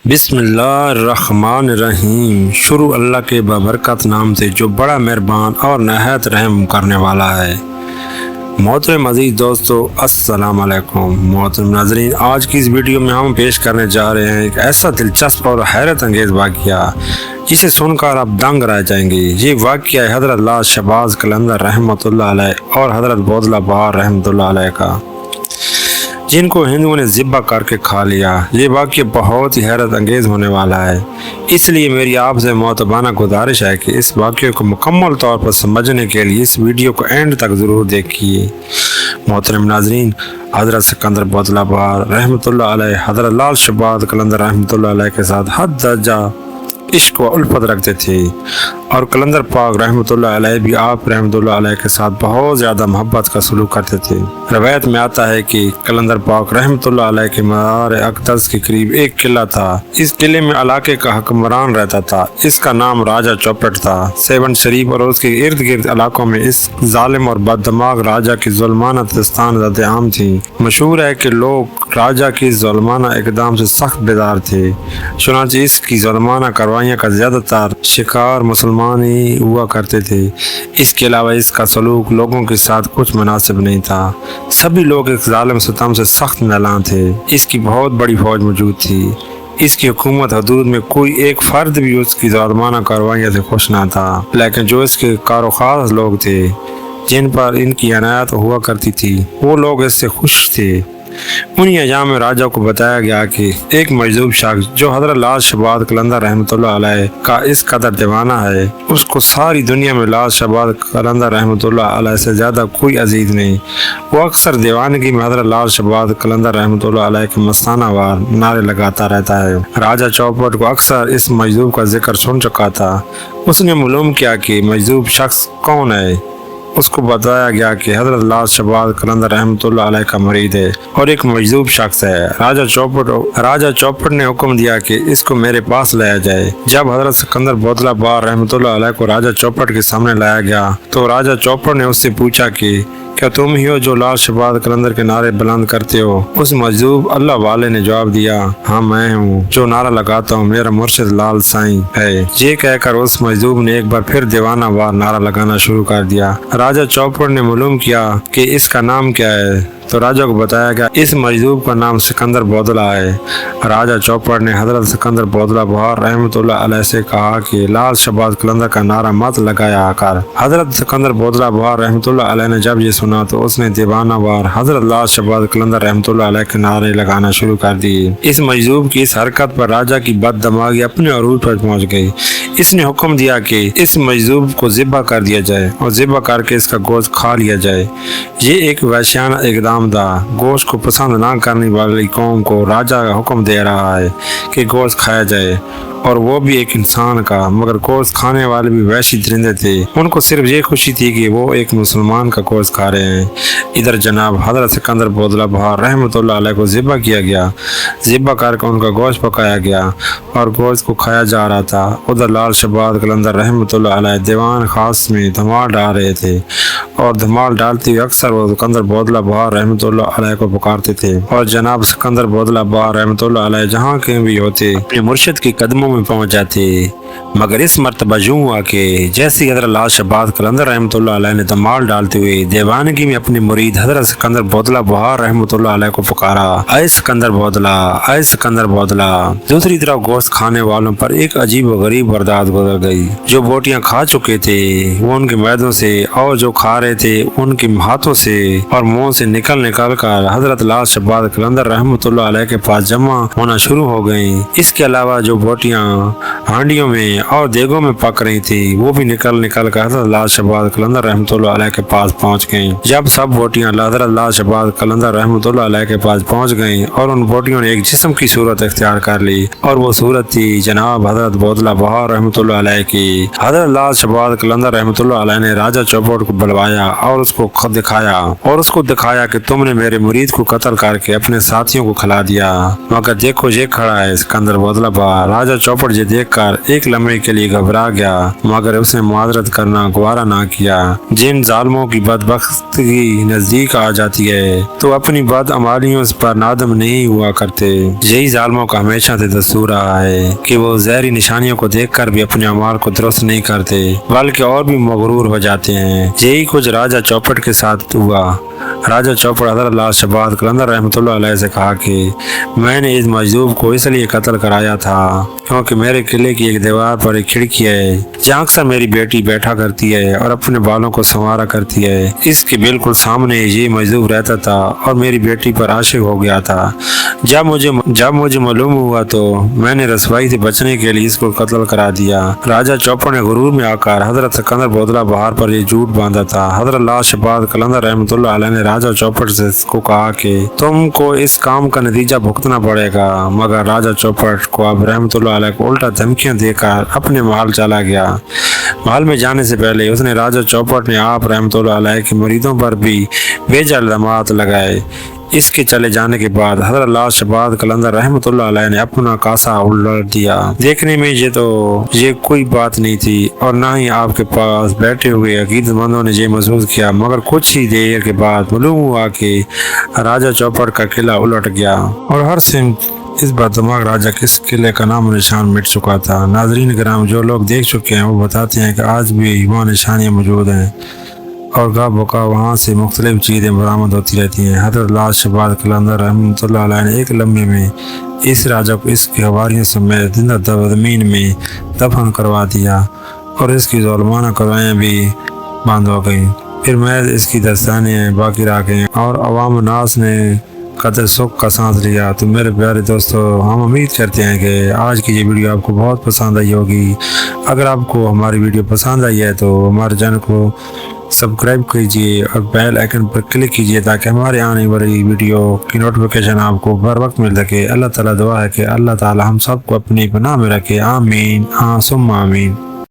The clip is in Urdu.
بسم اللہ الرحمن الرحیم۔ شروع اللہ کے بابرکت نام سے جو بڑا مہربان اور نہایت رحم کرنے والا ہے۔ محترم عزیز دوستو، السلام علیکم۔ محترم ناظرین، آج کی اس ویڈیو میں ہم پیش کرنے جا رہے ہیں ایک ایسا دلچسپ اور حیرت انگیز واقعہ جسے سن کر آپ دنگ رہ جائیں گے۔ یہ واقعہ ہے حضرت لال شہباز قلندر رحمۃ اللہ علیہ اور حضرت بودلہ بہار رحمۃ اللہ علیہ کا، جن کو ہندوؤں نے ذبح کر کے کھا لیا۔ یہ واقعہ بہت ہی حیرت انگیز ہونے والا ہے، اس لیے میری آپ سے معتبانہ گزارش ہے کہ اس واقعے کو مکمل طور پر سمجھنے کے لیے اس ویڈیو کو اینڈ تک ضرور دیکھیے۔ محترم ناظرین، حضرت سکندر بودلہ بہار رحمۃ اللہ علیہ حضرت لال شہباز قلندر رحمۃ اللہ علیہ کے ساتھ حد درجہ عشق و الفت رکھتے تھے، اور قلندر پاک رحمۃ اللہ علیہ بھی آپ رحمۃ اللہ علیہ کے ساتھ بہت زیادہ محبت کا سلوک کرتے تھے۔ روایت میں آتا ہے کہ قلندر پاک رحمۃ اللہ علیہ کے مزار اقدس کے قریب ایک قلعہ تھا۔ اس قلعے میں علاقے کا حکمران رہتا تھا، اس کا نام راجہ چوپٹ تھا۔ سیون شریف اور اس کے ارد گرد علاقوں میں اس ظالم اور بد دماغ راجہ کی ظلمانہ دستان زد عام تھی۔ مشہور ہے کہ لوگ راجہ کی ظلمانہ اقدام سے سخت بیزار تھے، چنانچہ اس کی ظلمانہ کاروائیاں کا زیادہ تر شکار مسلمان ہی ہوا کرتے تھے۔ اس کے علاوہ اس کا سلوک لوگوں کے ساتھ کچھ مناسب نہیں تھا۔ سبھی لوگ ایک ظالم ستم سے سخت نالاں تھے۔ اس کی بہت بڑی فوج موجود تھی۔ اس کی حکومت حدود میں کوئی ایک فرد بھی اس کی ظالمانہ کاروائیوں سے خوش نہ تھا، لیکن جو اس کے کار و خاص لوگ تھے جن پر ان کی عنایت ہوا کرتی تھی، وہ لوگ اس سے خوش تھے۔ انہی ایام میں راجہ کو بتایا گیا کہ ایک مجذوب شخص جو حضرت لال شہباز قلندر رحمۃ اللہ علیہ کا اس قدر دیوانہ ہے، اس کو ساری دنیا میں لال شہباز قلندر رحمۃ اللہ علیہ سے زیادہ کوئی عزیز نہیں۔ وہ اکثر دیوانگی میں حضرت لال شہباز قلندر رحمۃ اللہ علیہ کے مستانہ وار نعرے لگاتا رہتا ہے۔ راجہ چوپٹ کو اکثر اس مجذوب کا ذکر سن چکا تھا۔ اس نے معلوم کیا کہ مجذوب شخص کون ہے۔ اس کو بتایا گیا کہ حضرت لال شہباز قلندر رحمۃ اللہ علیہ کا مرید ہے اور ایک مجذوب شخص ہے۔ راجہ چوپٹ نے حکم دیا کہ اس کو میرے پاس لایا جائے۔ جب حضرت سکندر بودلہ بہار رحمۃ اللہ علیہ کو راجہ چوپٹ کے سامنے لایا گیا تو راجہ چوپٹ نے اس سے پوچھا کہ کیا تم ہی ہو جو لال شہباز قلندر کے نعرے بلند کرتے ہو؟ اس مجذوب اللہ والے نے جواب دیا، ہاں میں ہوں جو نعرہ لگاتا ہوں، میرا مرشد لال سائیں ہے۔ یہ کہہ کر اس مجذوب نے ایک بار پھر دیوانہ وار نعرہ لگانا شروع کر دیا۔ راجہ چوپٹ نے معلوم کیا کہ اس کا نام کیا ہے تو راجہ کو بتایا گیا اس مجذوب کا نام سکندر بودلہ ہے۔ راجہ چوپٹ نے حضرت سکندر بودلہ بہار رحمۃ اللہ علیہ سے کہا کہ لال شہباز قلندر کا نعرہ مت لگایا کر۔ حضرت سکندر بودلہ بہار رحمۃ اللہ علیہ نے جب یہ سنا تو اس نے دیوانہ وار حضرت لال شہباز قلندر رحمۃ اللہ علیہ کے نعرے لگانا شروع کر دیے۔ اس مجذوب کی اس حرکت پر راجہ کی بد دماغی اپنے عروج پر پہنچ گئی۔ اس نے حکم دیا کہ اس مجذوب کو ذبح کر دیا جائے اور ذبح کر کے اس کا گوشت کھا لیا جائے۔ یہ ایک وحشیانہ اقدام تھا۔ گوشت کو پسند نہ کرنے والی قوم کو راجہ کا حکم دے رہا ہے کہ گوشت کھایا جائے، اور وہ بھی ایک انسان کا، مگر گوشت کھانے والے بھی وحشی درندے تھے۔ ان کو صرف یہ خوشی تھی کہ وہ ایک مسلمان کا گوشت کھا رہے ہیں۔ ادھر جناب حضرت سکندر بودلہ بہار رحمۃ اللہ علیہ کو ذبح کیا گیا، ذبح کر کے ان کا گوشت پکایا گیا اور گوشت کو کھایا جا رہا تھا۔ ادھر لال شہباز قلندر رحمۃ اللہ علیہ دیوان خاص میں دھمال ڈال رہے تھے، اور دھمال ڈالتے ہوئے اکثر وہ سکندر بودلہ بہار رحمۃ اللہ علیہ کو پکارتے تھے، اور جناب سکندر بودلہ بہار رحمۃ اللہ علیہ جہاں کہیں بھی ہوتے اپنے مرشد کے قدموں میں پہنچ جاتے۔ مگر اس مرتبہ یوں ہوا کہ جیسے حضرت لال شہباز قلندر رحمۃ اللہ علیہ نے دھمال ڈالتے ہوئے دیوانگی میں اپنے مرید حضرت سکندر بودلہ بہار رحمۃ اللہ علیہ کو پکارا، اے سکندر بودلہ، اے سکندر بودلہ، دوسری طرف گوشت کھانے والوں پر ایک عجیب و غریب واردات گزر گئی۔ جو بوٹیاں کھا چکے تھے وہ ان کے معدوں سے، اور جو کھا رہے تھے ان کے ہاتھوں سے اور منہ سے نکل کر حضرت لال شہباز قلندر رحمۃ اللہ علیہ کے پاس جمع ہونا شروع ہو گئیں۔ اس کے علاوہ جو بوٹیاں ہانڈیوں میں اور دیگوں میں پک رہی تھی وہ بھی نکل کر حضرت لال شہباز قلندر رحمۃ اللہ علیہ کے پاس پہنچ گئیں۔ جب سب بوٹیاں حضرت لال شہباز قلندر رحمۃ اللہ علیہ کے پاس پہنچ گئیں اور ان بوٹیوں نے ایک جسم کی صورت اختیار کر لی، اور وہ صورت تھی جناب حضرت بودلہ بہار رحمۃ اللہ علیہ کی۔ حضرت لال شہباز قلندر رحمۃ اللہ علیہ نے راجہ چوپٹ کو بلوایا اور اس کو دکھایا کہ تم نے میرے مرید کو قتل کر کے اپنے ساتھیوں کو کھلا دیا، مگر دیکھو یہ کھڑا ہے سکندر بودلہ بہار۔ راجہ چوپٹ یہ دیکھ کر ایک لمحے کے لیے گھبرا گیا، مگر اس نے معذرت کرنا گوارا نہ کیا۔ جن ظالموں کی بدبختی نزدیک آ جاتی ہے تو اپنی بدعمالیوں پر نادم نہیں ہوا کرتے۔ یہی ظالموں کا ہمیشہ سے دستور رہا ہے کہ وہ ظاہری نشانیوں کو دیکھ کر بھی اپنے اعمال کو درست نہیں کرتے بلکہ اور بھی مغرور ہو جاتے ہیں۔ یہی کچھ راجہ چوپٹ کے ساتھ ہوا۔ راجہ چوپٹ حضرت لال شہباز قلندر رحمۃ اللہ علیہ سے کہا کہ میں نے اس مجذوب کو اس لیے قتل کرایا تھا کیونکہ میرے قلعے کی ایک دیوار پر ایک کھڑکی ہے جہاں اکثر میری بیٹی بیٹھا کرتی ہے اور اپنے بالوں کو سنوارا کرتی ہے۔ اس کے بالکل سامنے یہ مجذوب رہتا تھا اور میری بیٹی پر عاشق ہو گیا تھا۔ جب مجھے معلوم ہوا تو میں نے رسوائی سے بچنے کے لیے اس کو قتل کرا دیا۔ راجہ چوپٹ نے غرور میں آ کر حضرت سکندر بودلہ بہار پر یہ جھوٹ باندھا تھا۔ حضرت لال شہباز قلندر رحمۃ اللہ علیہ نے راجہ چوپٹ سے اس کو کہا کہ تم کو اس کام کا نتیجہ بھگتنا پڑے گا، مگر راجہ چوپٹ کو اب رحمۃ اللہ علیہ کو الٹا دھمکیاں دے کر اپنے محل چلا گیا۔ محل میں جانے سے پہلے اس نے راجہ چوپٹ نے آپ رحمۃ اللہ علیہ کے مریدوں پر بھی بیجا الزامات لگائے۔ اس کے چلے جانے کے بعد حضرت لال شہباز قلندر رحمۃ اللہ علیہ نے اپنا کاسہ الٹ دیا۔ دیکھنے میں یہ کوئی بات نہیں تھی اور نہ ہی آپ کے پاس بیٹھے ہوئے عقیدت مندوں نے یہ محسوس کیا، مگر کچھ ہی دیر کے بعد معلوم ہوا کہ راجہ چوپٹ کا قلعہ الٹ گیا اور ہر سمت اس بات دماغ راجہ کس قلعے کا نام و نشان مٹ چکا تھا۔ ناظرین کرام، جو لوگ دیکھ چکے ہیں وہ بتاتے ہیں کہ آج بھی وہاں نشانیاں موجود ہیں اور گاہ بکا وہاں سے مختلف چیزیں برآمد ہوتی رہتی ہیں۔ حضرت لال شہباز قلندر رحمۃ اللہ علیہ نے ایک لمحے میں اس راجہ کو اس کے حواریوں سمیت زندہ زمین میں دفن کروا دیا اور اس کی ظالمانہ قضائیں بھی بند ہو گئیں۔ پھر محض اس کی داستانیں باقی رہ گئیں اور عوام الناس نے قطع سکھ کا سانس لیا۔ تو میرے پیارے دوستو، ہم امید کرتے ہیں کہ آج کی یہ ویڈیو آپ کو بہت پسند آئی ہوگی۔ اگر آپ کو ہماری ویڈیو پسند آئی ہے تو ہمارے چینل کو سبسکرائب کیجیے اور بیل آئیکن پر کلک کیجیے تاکہ ہمارے آنے والی ویڈیو کی نوٹیفیکیشن آپ کو بر وقت مل سکے۔ اللہ تعالیٰ دعا ہے کہ اللہ تعالیٰ ہم سب کو اپنی پناہ میں رکھے۔ آمین ثم آمین۔